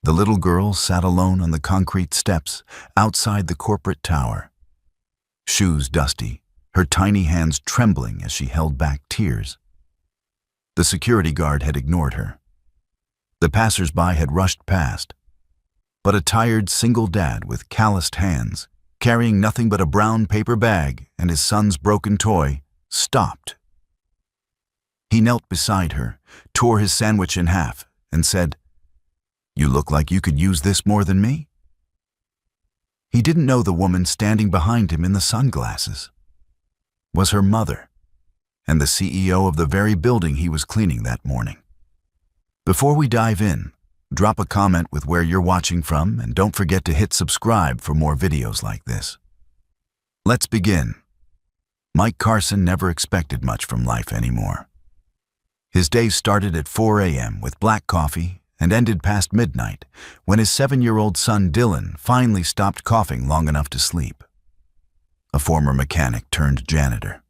The little girl sat alone on the concrete steps outside the corporate tower. Shoes dusty, her tiny hands trembling as she held back tears. The security guard had ignored her. The passers-by had rushed past. But a tired single dad with calloused hands, carrying nothing but a brown paper bag and his son's broken toy, stopped. He knelt beside her, tore his sandwich in half, and said, "You look like you could use this more than me." He didn't know the woman standing behind him in the sunglasses was her mother and the CEO of the very building he was cleaning that morning. Before we dive in, drop a comment with where you're watching from, and don't forget to hit subscribe for more videos like this. Let's begin. Mike Carson never expected much from life anymore. His days started at 4 a.m. with black coffee and ended past midnight when his 7-year-old son Dylan finally stopped coughing long enough to sleep. A former mechanic turned janitor,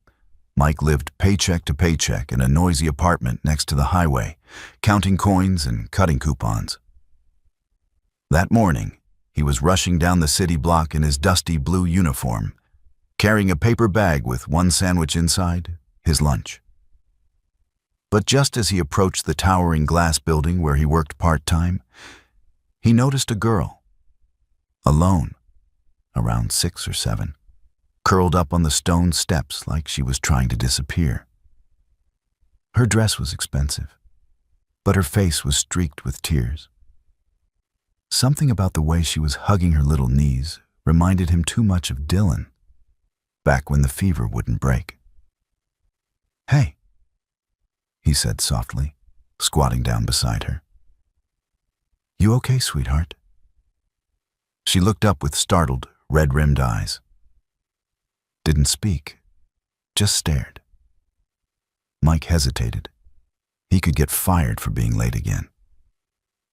Mike lived paycheck to paycheck in a noisy apartment next to the highway, counting coins and cutting coupons. That morning, he was rushing down the city block in his dusty blue uniform, carrying a paper bag with one sandwich inside, his lunch. But just as he approached the towering glass building where he worked part-time, he noticed a girl, alone, around 6 or 7, curled up on the stone steps like she was trying to disappear. Her dress was expensive, but her face was streaked with tears. Something about the way she was hugging her little knees reminded him too much of Dylan, back when the fever wouldn't break. "Hey," he said softly, squatting down beside her. "You okay, sweetheart?" She looked up with startled, red-rimmed eyes. Didn't speak, just stared. Mike hesitated. He could get fired for being late again.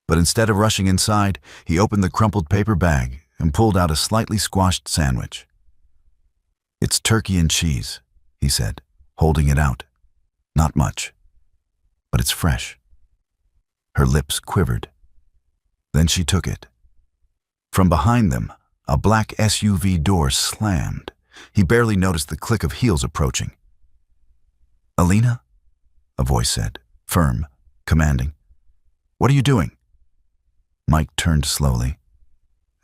But instead of rushing inside, he opened the crumpled paper bag and pulled out a slightly squashed sandwich. "It's turkey and cheese," he said, holding it out. "Not much, but it's fresh." Her lips quivered. Then she took it. From behind them, a black SUV door slammed. He barely noticed the click of heels approaching. "Alina?" a voice said, firm, commanding. "What are you doing?" Mike turned slowly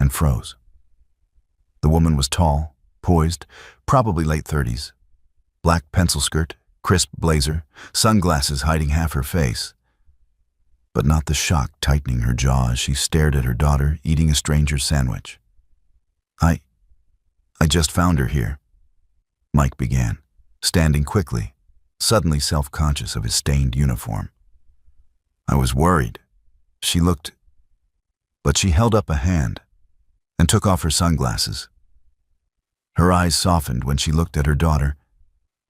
and froze. The woman was tall, poised, probably late 30s. Black pencil skirt, crisp blazer, sunglasses hiding half her face. But not the shock tightening her jaw as she stared at her daughter eating a stranger's sandwich. I just found her here," Mike began, standing quickly, suddenly self-conscious of his stained uniform. "I was worried." But she held up a hand and took off her sunglasses. Her eyes softened when she looked at her daughter,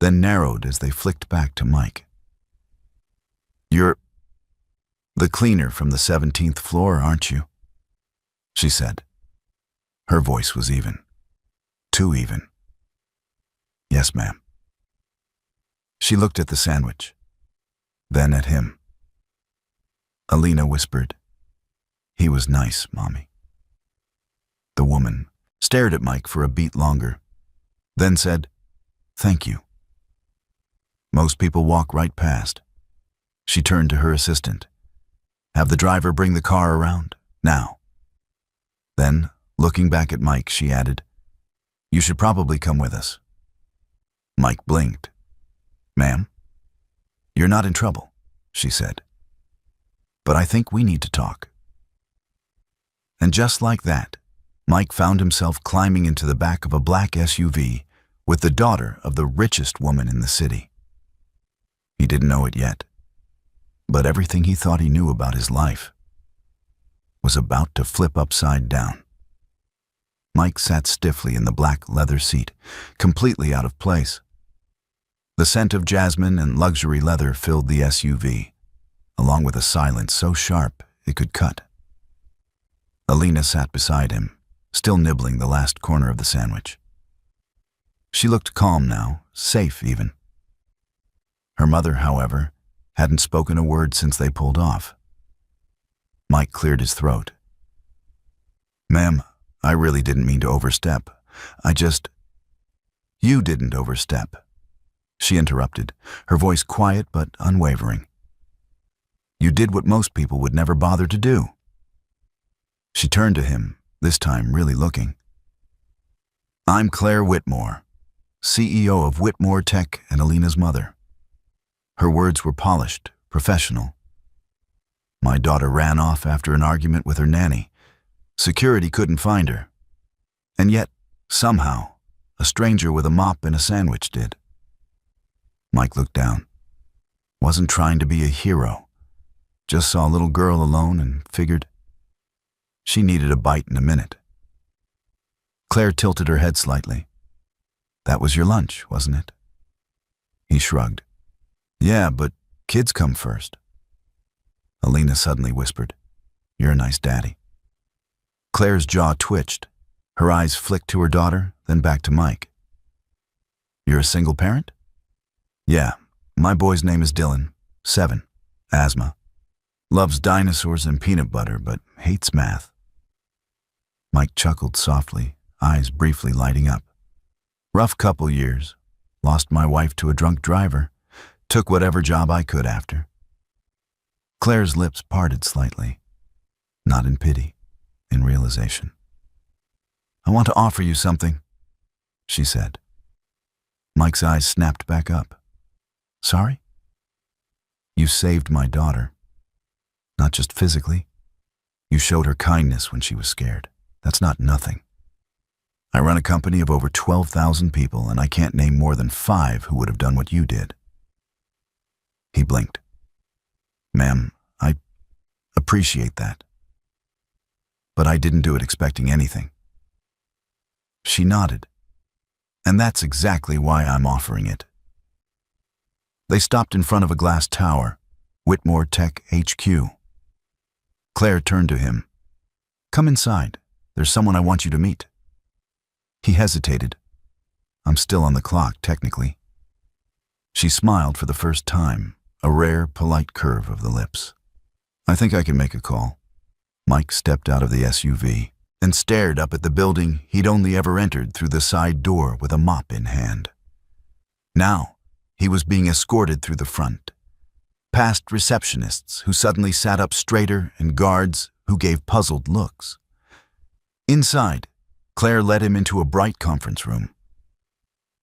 then narrowed as they flicked back to Mike. "You're the cleaner from the 17th floor, aren't you?" she said. Her voice was even. Too even. "Yes, ma'am." She looked at the sandwich, then at him. Alina whispered, "He was nice, Mommy." The woman stared at Mike for a beat longer, then said, "Thank you." Most people walk right past. She turned to her assistant. "Have the driver bring the car around, now." Then, looking back at Mike, she added, "You should probably come with us." Mike blinked. "Ma'am?" "You're not in trouble," she said. "But I think we need to talk." And just like that, Mike found himself climbing into the back of a black SUV with the daughter of the richest woman in the city. He didn't know it yet, but everything he thought he knew about his life was about to flip upside down. Mike sat stiffly in the black leather seat, completely out of place. The scent of jasmine and luxury leather filled the SUV, along with a silence so sharp it could cut. Alina sat beside him, still nibbling the last corner of the sandwich. She looked calm now, safe even. Her mother, however, hadn't spoken a word since they pulled off. Mike cleared his throat Ma'am, I really didn't mean to overstep. You didn't overstep, she interrupted, her voice quiet but unwavering. You did what most people would never bother to do. She turned to him, this time really looking. I'm Claire Whitmore, CEO of Whitmore Tech and Alina's mother. Her words were polished, professional. My daughter ran off after an argument with her nanny. Security couldn't find her. And yet, somehow, a stranger with a mop and a sandwich did. Mike looked down. Wasn't trying to be a hero. Just saw a little girl alone and figured she needed a bite in a minute. Claire tilted her head slightly. That was your lunch, wasn't it? He shrugged. Yeah, but kids come first. Alina suddenly whispered, You're a nice daddy. Claire's jaw twitched. Her eyes flicked to her daughter, then back to Mike. You're a single parent? Yeah, my boy's name is Dylan, 7, asthma. Loves dinosaurs and peanut butter, but hates math. Mike chuckled softly, eyes briefly lighting up. Rough couple years. Lost my wife to a drunk driver. Took whatever job I could after. Claire's lips parted slightly. Not in pity, in realization. I want to offer you something, she said. Mike's eyes snapped back up. Sorry? You saved my daughter. Not just physically. You showed her kindness when she was scared. That's not nothing. I run a company of over 12,000 people, and I can't name more than 5 who would have done what you did. He blinked. Ma'am, I appreciate that. But I didn't do it expecting anything. She nodded. And that's exactly why I'm offering it. They stopped in front of a glass tower, Whitmore Tech HQ. Claire turned to him. Come inside. There's someone I want you to meet. He hesitated. I'm still on the clock, technically. She smiled for the first time, a rare, polite curve of the lips. I think I can make a call. Mike stepped out of the SUV and stared up at the building he'd only ever entered through the side door with a mop in hand. Now, he was being escorted through the front, past receptionists who suddenly sat up straighter and guards who gave puzzled looks. Inside, Claire led him into a bright conference room.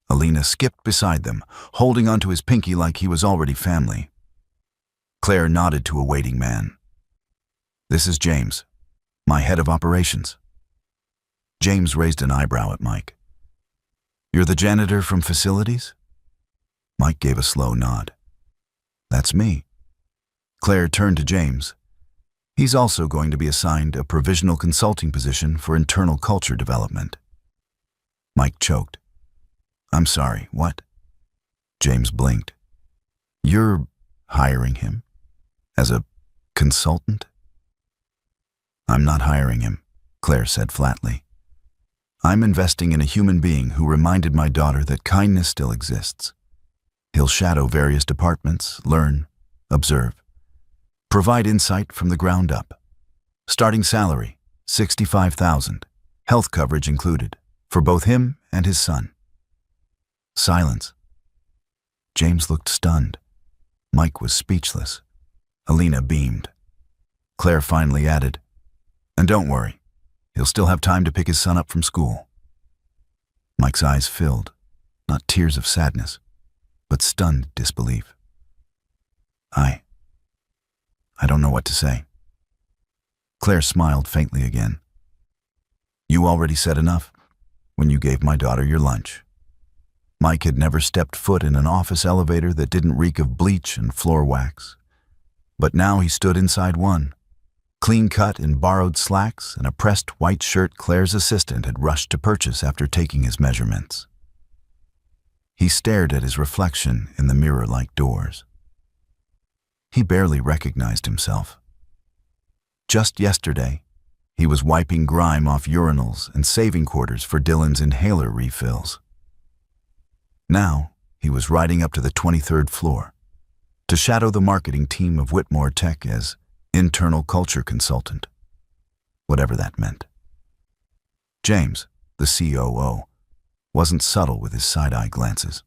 Alina skipped beside them, holding onto his pinky like he was already family. Claire nodded to a waiting man. This is James, my head of operations. James raised an eyebrow at Mike. You're the janitor from facilities? Mike gave a slow nod. That's me. Claire turned to James. He's also going to be assigned a provisional consulting position for internal culture development. Mike choked. I'm sorry, what? James blinked. You're hiring him? As a consultant? I'm not hiring him, Claire said flatly. I'm investing in a human being who reminded my daughter that kindness still exists. He'll shadow various departments, learn, observe, provide insight from the ground up. Starting salary, $65,000, health coverage included, for both him and his son. Silence. James looked stunned. Mike was speechless. Alina beamed. Claire finally added, and don't worry, he'll still have time to pick his son up from school. Mike's eyes filled, not tears of sadness, but stunned disbelief. I don't know what to say. Claire smiled faintly again. You already said enough when you gave my daughter your lunch. Mike had never stepped foot in an office elevator that didn't reek of bleach and floor wax. But now he stood inside one, clean-cut in borrowed slacks and a pressed white shirt Claire's assistant had rushed to purchase after taking his measurements. He stared at his reflection in the mirror-like doors. He barely recognized himself. Just yesterday, he was wiping grime off urinals and saving quarters for Dylan's inhaler refills. Now, he was riding up to the 23rd floor to shadow the marketing team of Whitmore Tech as internal culture consultant, whatever that meant. James, the COO, wasn't subtle with his side-eye glances.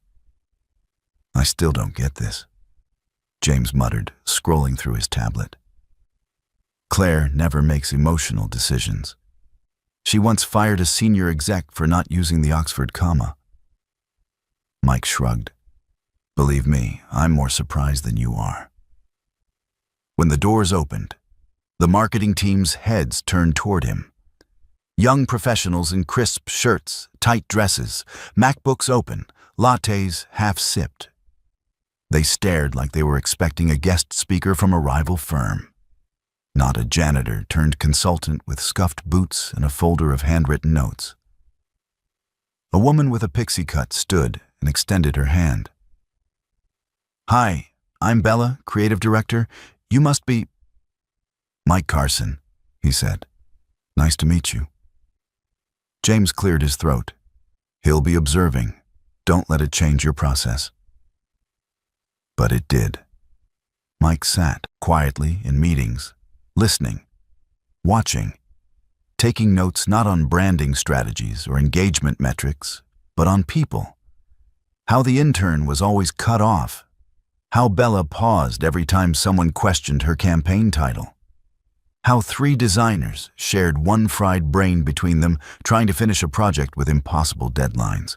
"I still don't get this," James muttered, scrolling through his tablet. Claire never makes emotional decisions. She once fired a senior exec for not using the Oxford comma. Mike shrugged. "Believe me, I'm more surprised than you are." When the doors opened, the marketing team's heads turned toward him. Young professionals in crisp shirts, tight dresses, MacBooks open, lattes half-sipped. They stared like they were expecting a guest speaker from a rival firm. Not a janitor turned consultant with scuffed boots and a folder of handwritten notes. A woman with a pixie cut stood and extended her hand. "Hi, I'm Bella, creative director. You must be—" "Mike Carson," he said. "Nice to meet you." James cleared his throat. "He'll be observing. Don't let it change your process." But it did. Mike sat quietly in meetings, listening, watching, taking notes not on branding strategies or engagement metrics, but on people. How the intern was always cut off. How Bella paused every time someone questioned her campaign title. How 3 designers shared one fried brain between them, trying to finish a project with impossible deadlines.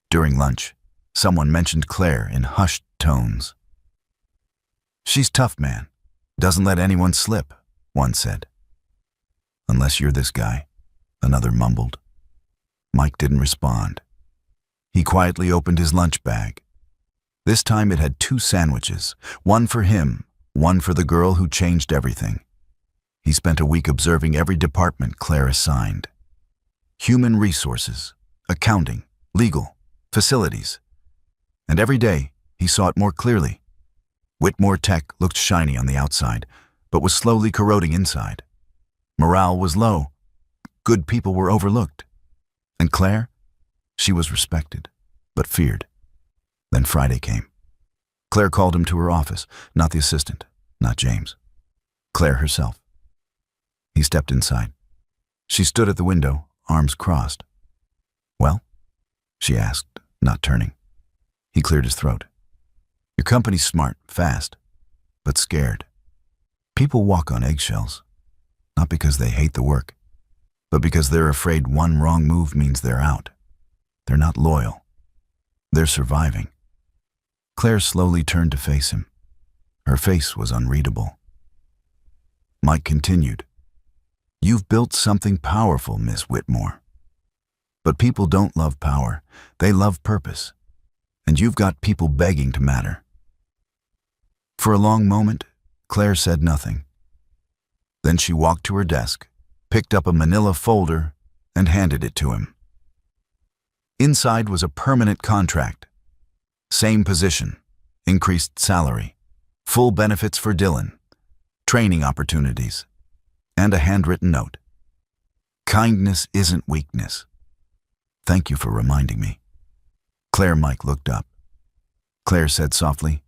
During lunch, someone mentioned Claire in hushed tones. "She's tough, man. Doesn't let anyone slip," one said. "Unless you're this guy," another mumbled. Mike didn't respond. He quietly opened his lunch bag. This time it had 2 sandwiches, one for him, one for the girl who changed everything. He spent a week observing every department Claire assigned. Human resources, accounting, legal, facilities. And every day, he saw it more clearly. Whitmore Tech looked shiny on the outside, but was slowly corroding inside. Morale was low. Good people were overlooked. And Claire? She was respected, but feared. Then Friday came. Claire called him to her office, not the assistant, not James. Claire herself. He stepped inside. She stood at the window, arms crossed. "Well?" she asked, not turning. He cleared his throat. "Your company's smart, fast, but scared. People walk on eggshells, not because they hate the work, but because they're afraid one wrong move means they're out. They're not loyal. They're surviving." Claire slowly turned to face him. Her face was unreadable. Mike continued. "You've built something powerful, Miss Whitmore. But people don't love power. They love purpose. And you've got people begging to matter." For a long moment, Claire said nothing. Then she walked to her desk, picked up a manila folder, and handed it to him. Inside was a permanent contract. Same position, increased salary, full benefits for Dylan, training opportunities, and a handwritten note. "Kindness isn't weakness. Thank you for reminding me." Mike looked up. Claire said softly,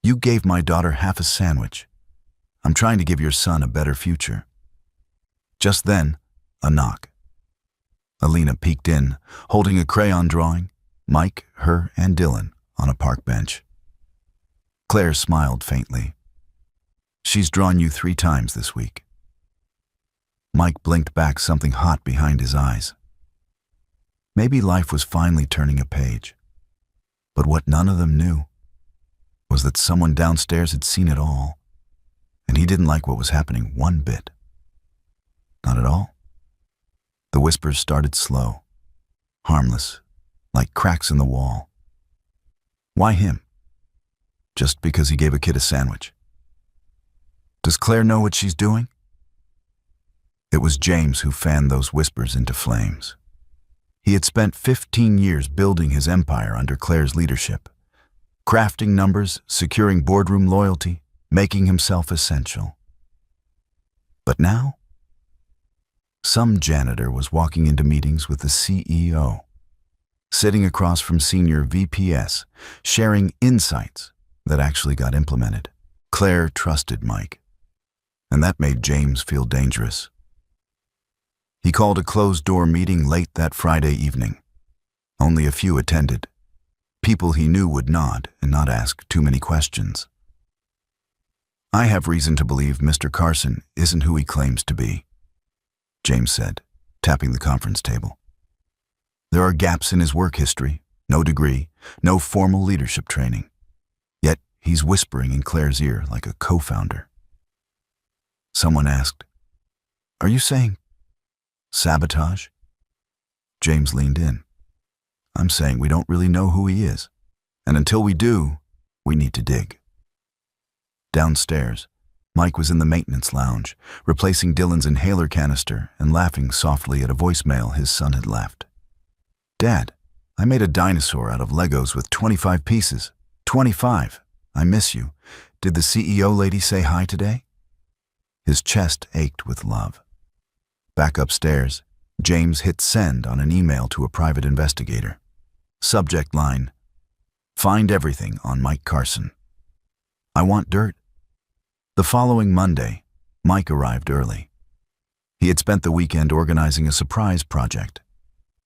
"You gave my daughter half a sandwich. I'm trying to give your son a better future." Just then, a knock. Alina peeked in, holding a crayon drawing, Mike, her, and Dylan on a park bench. Claire smiled faintly. "She's drawn you 3 times this week." Mike blinked back something hot behind his eyes. Maybe life was finally turning a page. But what none of them knew was that someone downstairs had seen it all, and he didn't like what was happening one bit. Not at all. The whispers started slow, harmless, like cracks in the wall. Why him? Just because he gave a kid a sandwich. Does Claire know what she's doing? It was James who fanned those whispers into flames. He had spent 15 years building his empire under Claire's leadership, crafting numbers, securing boardroom loyalty, making himself essential. But now, some janitor was walking into meetings with the CEO, sitting across from senior VPS, sharing insights that actually got implemented. Claire trusted Mike, and that made James feel dangerous. He called a closed-door meeting late that Friday evening. Only a few attended. People he knew would nod and not ask too many questions. "I have reason to believe Mr. Carson isn't who he claims to be," James said, tapping the conference table. "There are gaps in his work history, no degree, no formal leadership training. Yet he's whispering in Claire's ear like a co-founder." Someone asked, "Are you saying sabotage?" James leaned in. "I'm saying we don't really know who he is, and until we do, we need to dig." Downstairs, Mike was in the maintenance lounge, replacing Dylan's inhaler canister and laughing softly at a voicemail his son had left. "Dad, I made a dinosaur out of Legos with 25 pieces. 25. I miss you. Did the CEO lady say hi today?" His chest ached with love. Back upstairs, James hit send on an email to a private investigator. Subject line, "Find everything on Mike Carson. I want dirt." The following Monday, Mike arrived early. He had spent the weekend organizing a surprise project,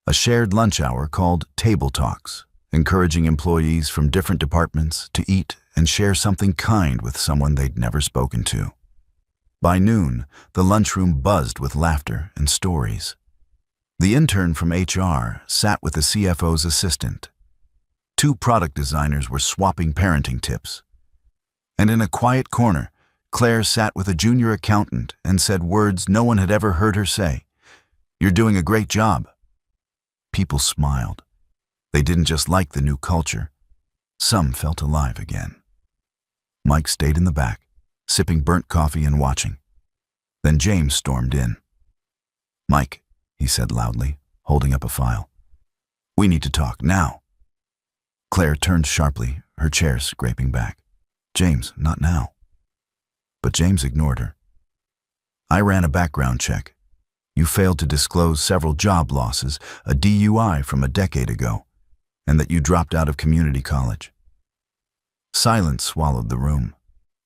a shared lunch hour called Table Talks, encouraging employees from different departments to eat and share something kind with someone they'd never spoken to. By noon, the lunchroom buzzed with laughter and stories. The intern from HR sat with the CFO's assistant. Two product designers were swapping parenting tips. And in a quiet corner, Claire sat with a junior accountant and said words no one had ever heard her say. "You're doing a great job." People smiled. They didn't just like the new culture. Some felt alive again. Mike stayed in the back, sipping burnt coffee and watching. Then James stormed in. "Mike," he said loudly, holding up a file. "We need to talk now." Claire turned sharply, her chair scraping back. "James, not now." But James ignored her. "I ran a background check. You failed to disclose several job losses, a DUI from a decade ago, and that you dropped out of community college." Silence swallowed the room.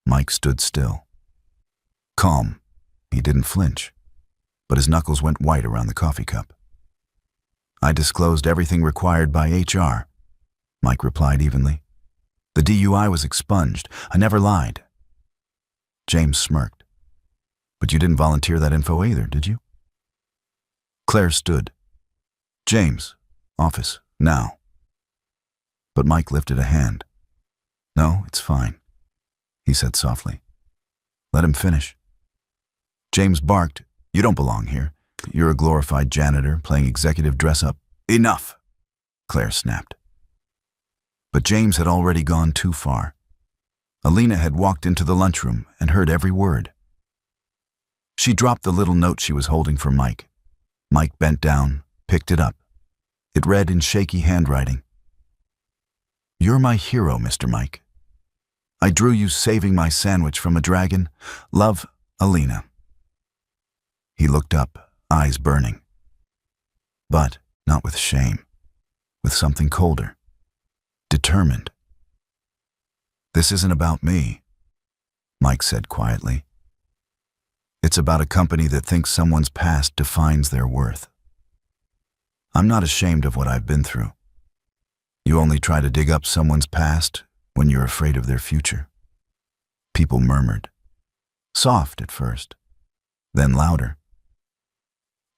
Mike stood still. Calm. He didn't flinch, but his knuckles went white around the coffee cup. "I disclosed everything required by HR," Mike replied evenly. "The DUI was expunged. I never lied." James smirked. "But you didn't volunteer that info either, did you?" Claire stood. "James, office, now." But Mike lifted a hand. "No, it's fine," he said softly. "Let him finish." James barked, "You don't belong here. You're a glorified janitor playing executive dress-up." "Enough," Claire snapped. But James had already gone too far. Alina had walked into the lunchroom and heard every word. She dropped the little note she was holding for Mike. Mike bent down, picked it up. It read in shaky handwriting, "You're my hero, Mr. Mike. I drew you saving my sandwich from a dragon. Love, Alina." He looked up, eyes burning. But not with shame, with something colder. Determined. "This isn't about me," Mike said quietly. "It's about a company that thinks someone's past defines their worth. I'm not ashamed of what I've been through. You only try to dig up someone's past when you're afraid of their future." People murmured. Soft at first, then louder.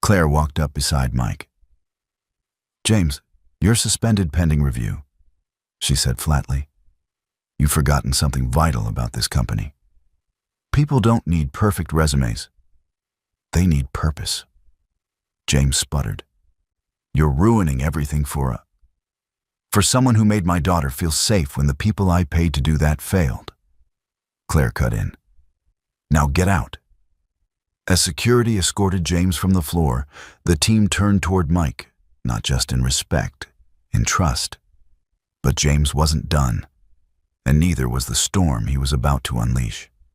Claire walked up beside Mike. "James, you're suspended pending review," she said flatly. "You've forgotten something vital about this company. People don't need perfect resumes. They need purpose." James sputtered. "You're ruining everything for someone who made my daughter feel safe when the people I paid to do that failed." Claire cut in. "Now get out." As security escorted James from the floor, the team turned toward Mike, not just in respect, in trust. But James wasn't done, and neither was the storm he was about to unleash.